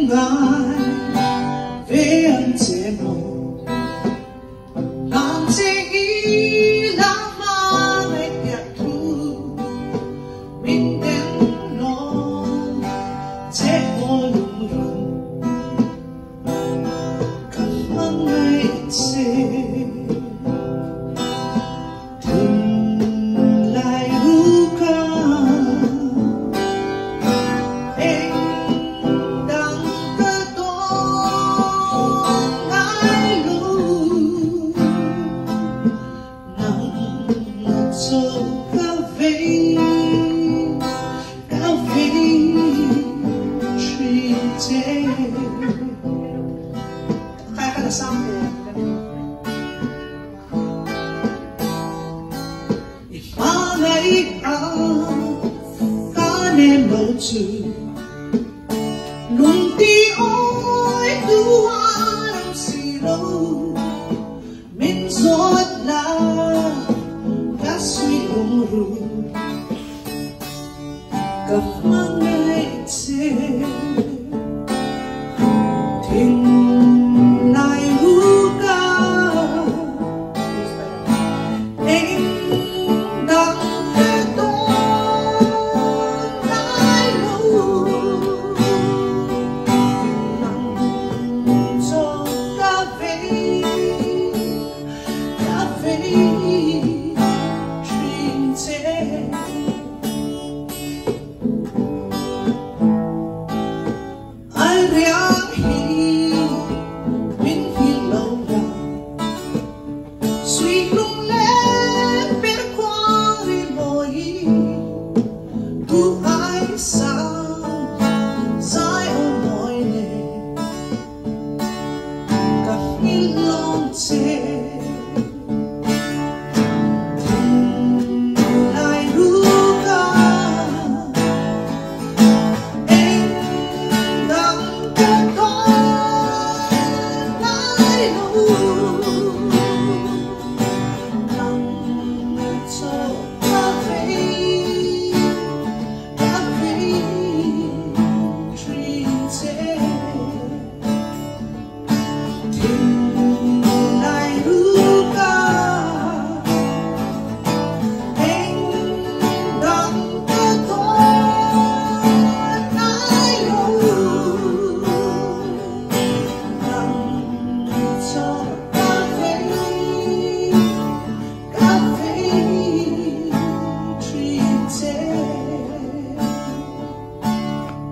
ngài về anh chế một làm chế ý làm mà ngày kẹt thu mình đến nó chế vô lùng rùng cảm ơn ngày chế lùng tí ôi tu hoa đông xì đâu mình rót là đã suy bùng ru cảm ơn ngày chế thình lại hú ca em đang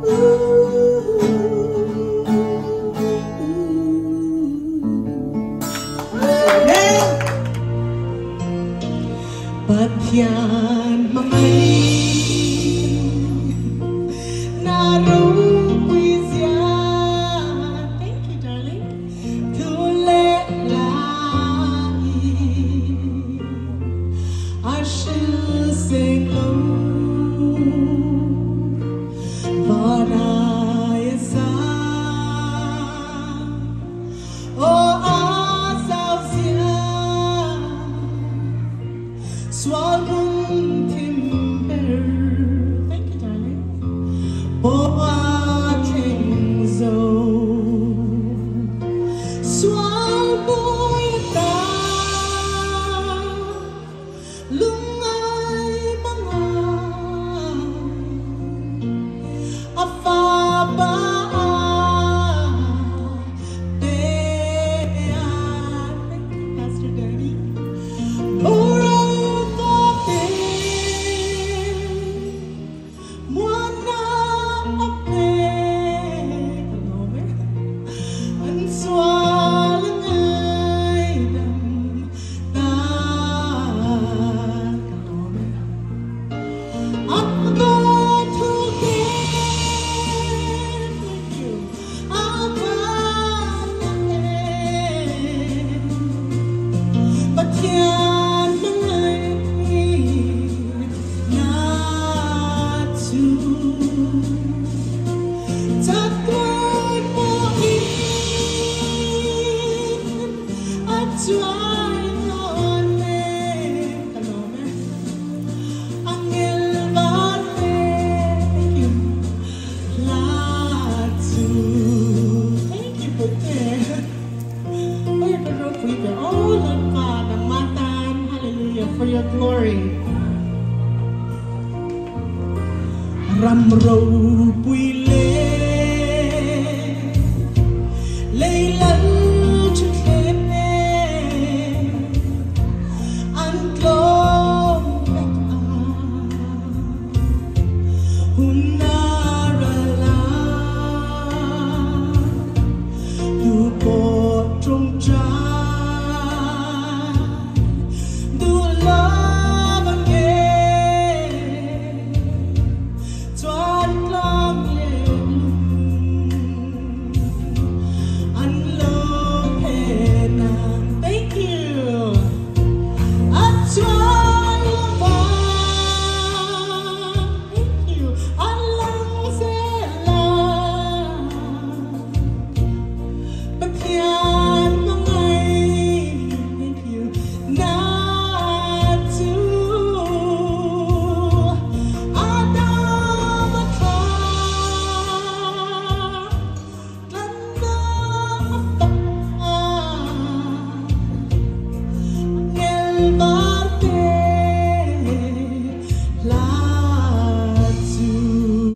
ooh. glory. Ram râu bùi lê lẫn trên thế ăn cơm hun ra la du bộ trong trái du la bằng nghề toàn lòng yên anh love hè nàng. Thank you. Anh toàn thank you. Anh lắng sẽ là bất thiện vào ngày. Thank you. Not to Adam a car Glenda a ba Nel ba